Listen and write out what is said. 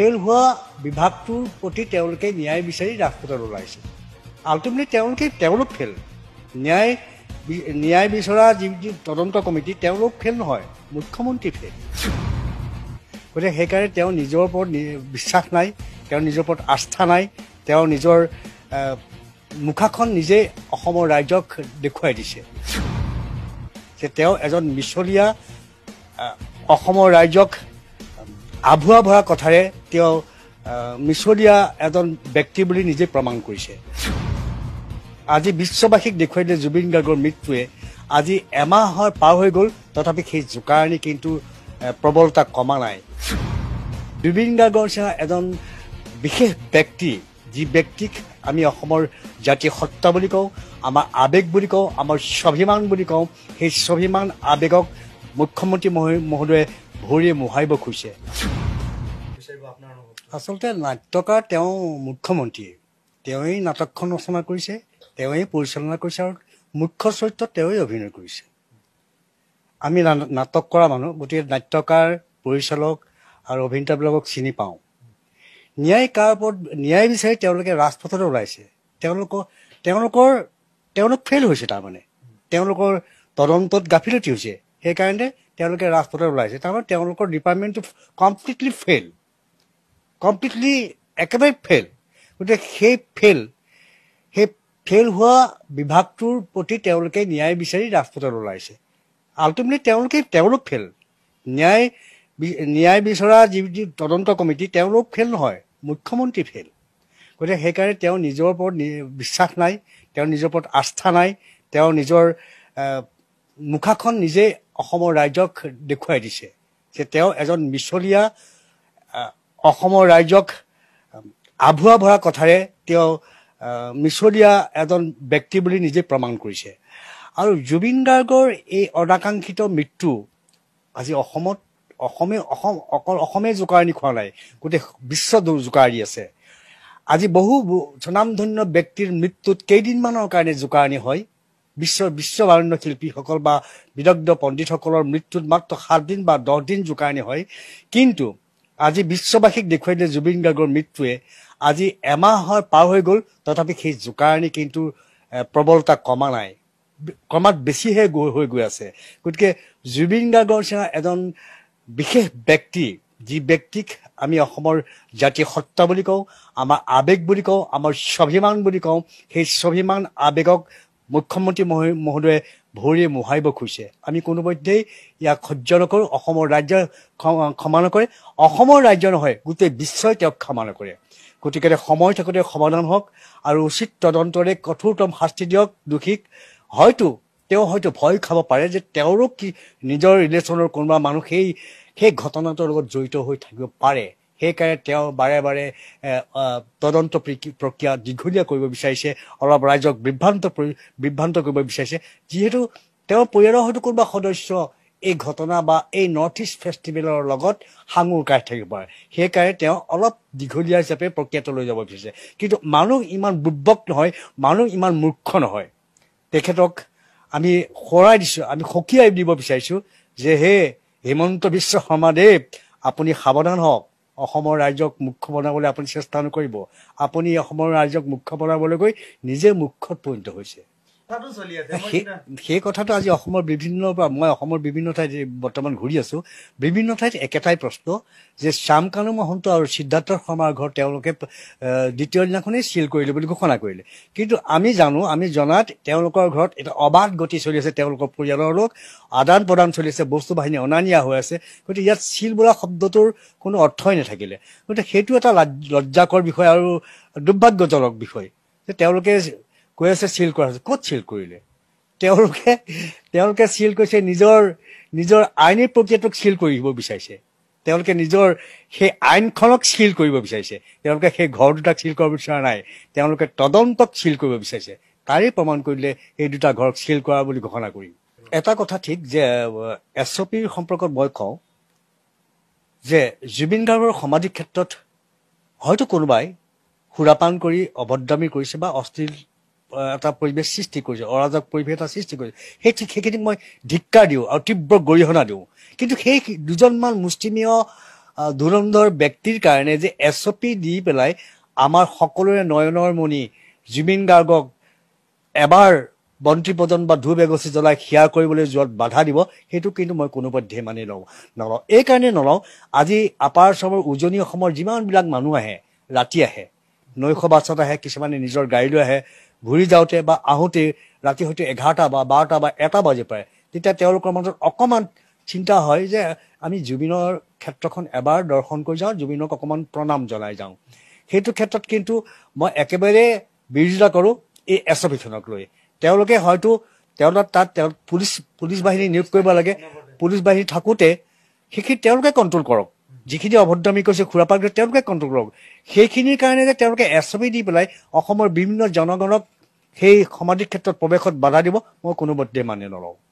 Fail হোৱা বিভাগটোৰ প্ৰতি তেওঁলোকে ন্যায় বিচাৰি ৰাজপথত ওলাইছে। আল্টিমেটলি তেওঁলোক ফেল। ন্যায় বিচৰা যি তদন্ত কমিটি তেওঁলোক ফেল নহয়, মুখ্যমন্ত্ৰী ফেল। গতিকে সেইকাৰণে তেওঁ নিজৰ ওপৰত বিশ্বাস নাই, তেওঁৰ নিজৰ ওপৰত আস্থা নাই, তেওঁ নিজৰ মুখাখন নিজেই অসমৰ ৰাইজক দেখুৱাই দিছে যে তেওঁ এজন মিছলীয়া, অসমৰ ৰাইজক আভুৱা ভৰা কথাৰে তেওঁ মিছলীয়া এজন ব্যক্তি বুলি নিজে প্ৰমাণ কৰিছে। আজি বিশ্ববাসীক দেখুৱাই দিলে জুবিন গাৰ্গৰ মৃত্যুৱে আজি এমাহৰ পাৰ হৈ গ'ল, তথাপি সেই জোকাৰণি কিন্তু প্ৰবলতা কমা নাই। জুবিন গাৰ্গৰ নিচিনা এজন বিশেষ ব্যক্তি, যি ব্যক্তিক আমি অসমৰ জাতীয় সত্তা বুলি কওঁ, আমাৰ আৱেগ বুলি কওঁ, আমাৰ স্বাভিমান বুলি কওঁ, সেই স্বাভিমান আৱেগক মুখ্যমন্ত্ৰী মহোদয়ে ভৰিয়ে মোহাৰিব খুজিছে। আচলতে নাট্যকাৰ তেওঁ মুখ্যমন্ত্ৰী, তেওঁৱেই নাটকখন ৰচনা কৰিছে, তেওঁৱেই পৰিচালনা কৰিছে আৰু মুখ্য চৰিত্ৰত তেওঁৱেই অভিনয় কৰিছে। আমি নাটক কৰা মানুহ, গতিকে নাট্যকাৰ, পৰিচালক আৰু অভিনেতাবিলাকক চিনি পাওঁ। ন্যায় বিচাৰি তেওঁলোকে ৰাজপথলৈ ওলাইছে। তেওঁলোক ফেইল হৈছে, তাৰমানে তেওঁলোকৰ তদন্তত গাফিলতি হৈছে, সেইকাৰণে তেওঁলোকে ৰাজপথলৈ ওলাইছে। তাৰমানে তেওঁলোকৰ ডিপাৰ্টমেণ্টটো কমপ্লিটলি একেবাৰে ফেইল। গতিকে সেই ফেইল হোৱা বিভাগটোৰ প্ৰতি তেওঁলোকে ন্যায় বিচাৰি ৰাজপথলৈ ওলাইছে। আল্টিমেটলি তেওঁলোক ফেইল। ন্যায় বিচৰা যি তদন্ত কমিটি তেওঁলোক ফেইল নহয়, মুখ্যমন্ত্ৰী ফেইল। গতিকে সেইকাৰণে তেওঁ নিজৰ ওপৰত বিশ্বাস নাই, তেওঁৰ নিজৰ ওপৰত আস্থা নাই, তেওঁ নিজৰ মুখাখন নিজেই অসমৰ ৰাইজক দেখুৱাই দিছে যে তেওঁ এজন মিছলীয়া, অসমৰ ৰাইজক আভুৱা ভৰা কথাৰে তেওঁ মিছলীয়া এজন ব্যক্তি বুলি নিজে প্ৰমাণ কৰিছে। আৰু জুবিন গাৰ্গৰ এই অনাকাংক্ষিত মৃত্যু আজি অকল অসমে জোকাৰণি খোৱা নাই, গোটেই বিশ্ব জোকাৰি আছে। আজি বহু স্বনামধন্য ব্যক্তিৰ মৃত্যুত কেইদিনমানৰ কাৰণে জোকাৰণি হয়। বিশ্ববাৰণ্য শিল্পীসকল বা বিদগ্ধ পণ্ডিতসকলৰ মৃত্যুত মাত্ৰ 7 দিন বা 10 দিন জোকাৰণি হয়। কিন্তু আজি বিশ্ববাসীক দেখুৱাই দিলে জুবিন গাৰ্গৰ মৃত্যুৱে আজি এমাহৰ পাৰ হৈ গ'ল, তথাপি সেই জোকাৰণি কিন্তু প্ৰবলতা কমা নাই, ক্ৰমাৎ বেছিহে হৈ গৈ আছে। গতিকে জুবিন গাৰ্গৰ নিচিনা এজন বিশেষ ব্যক্তি, যি ব্যক্তিক আমি অসমৰ জাতীয় সত্তা বুলি কওঁ, আমাৰ আৱেগ বুলি কওঁ, আমাৰ স্বাভিমান বুলি কওঁ, সেই স্বাভিমান আৱেগক মুখ্যমন্ত্ৰী মহোদয়ে ভৰিয়ে মোহাৰিব খুজিছে। আমি কোনোপধ্যেই ইয়াক সহ্য নকৰোঁ। অসমৰ ৰাজ্যই ক্ষমা নকৰে, অসমৰ ৰাজ্য নহয়, গোটেই বিশ্বই তেওঁক ক্ষমা নকৰে। গতিকে সময় থাকোঁতে সমাধান হওক আৰু উচিত তদন্তৰে কঠোৰতম শাস্তি দিয়ক দোষীক। তেওঁ হয়তো ভয় খাব পাৰে যে তেওঁৰো নিজৰ ৰিলেশ্যনৰ কোনোবা মানুহ সেই ঘটনাটোৰ লগত জড়িত হৈ থাকিব পাৰে। সেইকাৰণে তেওঁ বাৰে বাৰে তদন্ত প্ৰক্ৰিয়া দীঘলীয়া কৰিব বিচাৰিছে, অলপ ৰাইজক বিভ্ৰান্ত কৰিব বিচাৰিছে। যিহেতু তেওঁৰ পৰিয়ালৰ হয়তো কোনোবা সদস্য এই ঘটনা বা এই নৰ্থ ইষ্ট ফেষ্টিভেলৰ লগত সাঙুৰ কাঢ়ি থাকিব পাৰে, সেইকাৰণে তেওঁ অলপ দীঘলীয়া হিচাপে প্ৰক্ৰিয়াটো লৈ যাব বিচাৰিছে। কিন্তু মানুহ ইমান বুৰ্বক নহয়, মানুহ ইমান মূৰ্খ নহয়। তেখেতক আমি সকীয়াই দিব বিচাৰিছোঁ যে হে হিমন্ত বিশ্ব শৰ্মাদেৱ, আপুনি সাৱধান হওক। অসমৰ ৰাইজক মুখ্য বনাবলৈ আপুনি চেষ্টা নকৰিব। আপুনি অসমৰ ৰাইজক মুখ্য বনাবলৈ গৈ নিজে মুখ্যত পৰিণত হৈছে। সেই কথাটো আজি অসমৰ মই অসমৰ বিভিন্ন ঠাইত বৰ্তমান ঘূৰি আছোঁ, বিভিন্ন ঠাইত একেটাই প্ৰশ্ন যে শ্যামকানু মহন্ত আৰু সিদ্ধাৰ্থ শৰ্মাৰ ঘৰ তেওঁলোকে দ্বিতীয় দিনাখনেই চিল কৰিলে বুলি ঘোষণা কৰিলে। কিন্তু আমি জনাত তেওঁলোকৰ ঘৰত এটা অবাধ গতি চলি আছে, তেওঁলোকৰ পৰিয়ালৰ লোক আদান প্ৰদান চলি আছে, বস্তু বাহিনী অনা নিয়া হৈ আছে। গতিকে ইয়াত চিল বোলা শব্দটোৰ কোনো অৰ্থই নাথাকিলে। গতিকে সেইটো এটা লজ্জাকৰ বিষয় আৰু দুৰ্ভাগ্যজনক বিষয় যে তেওঁলোকে কৈ আছে চিল কৰা হৈছে। ক'ত চিল কৰিলে? তেওঁলোকে চিল কৰিছে নিজৰ আইনী প্ৰক্ৰিয়াটোক চিল কৰিব বিচাৰিছে। তেওঁলোকে নিজৰ সেই আইনখনক চিল কৰিব বিচাৰিছে। তেওঁলোকে সেই ঘৰ দুটাক চিল কৰিব বিচৰা নাই, তেওঁলোকে তদন্তক চিল কৰিব বিচাৰিছে। তাৰেই প্ৰমাণ কৰিলে এই দুটা ঘৰক চিল কৰা বুলি ঘোষণা কৰি। এটা কথা ঠিক যে SOPৰ সম্পৰ্কত মই কওঁ যে জুবিন গাৰ্গৰ সমাধি ক্ষেত্ৰত হয়তো কোনোবাই সুৰাপান কৰি অভদ্ৰামী কৰিছে বা অশ্লীল এটা পৰিৱেশ সৃষ্টি কৰিছে, অৰাজক পৰিৱেশ এটা সৃষ্টি কৰিছে। সেইখিনিক মই ধিক্কাৰ দিওঁ আৰু তীব্ৰ গৰিহণা দিওঁ। কিন্তু সেই দুজনমান মুষ্টিমেয় ধুৰন্ধৰ ব্যক্তিৰ কাৰণে যে SOP দি পেলাই আমাৰ সকলোৰে নয়নৰ মণি জুবিন গাৰ্গক এবাৰ বন্তি প্ৰজন বা ধূপ এগছি জ্বলাই সেৱা কৰিবলৈ যোৱাত বাধা দিব, সেইটো কিন্তু মই কোনোপধ্যে মানি নলওঁ। এই কাৰণে নলওঁ, আজি আপাৰ আচামৰ উজনি অসমৰ যিমানবিলাক মানুহ আহে, ৰাতি আহে, নৈশ বাছত আহে, কিছুমানে নিজৰ গাড়ী লৈ আহে, ঘূৰি যাওঁতে বা আহোঁতে ৰাতি হয়তো 11টা বা 12টা বা 1টা বাজি পায়, তেতিয়া তেওঁলোকৰ মাজত অকণমান চিন্তা হয় যে আমি জুবিনৰ ক্ষেত্ৰখন এবাৰ দৰ্শন কৰি যাওঁ, জুবিনক অকণমান প্ৰণাম জনাই যাওঁ। সেইটো ক্ষেত্ৰত কিন্তু মই একেবাৰে বিৰোধিতা কৰোঁ এই SOPখনক লৈ। তেওঁলোকে হয়তো তাত পুলিচ বাহিনী নিয়োগ কৰিব লাগে, পুলিচ বাহিনী থাকোঁতে সেইখিনি তেওঁলোকে কণ্ট্ৰল কৰক, যিখিনি অভদ্ৰামী কৰিছে খুৰাপাক তেওঁলোকে কণ্ট্ৰল কৰক। সেইখিনিৰ কাৰণে যে তেওঁলোকে SOP দি পেলাই অসমৰ বিভিন্ন জনগণক সেই সমাধি ক্ষেত্ৰত প্ৰৱেশত বাধা দিব, মই কোনোপধ্যে মানি নলওঁ।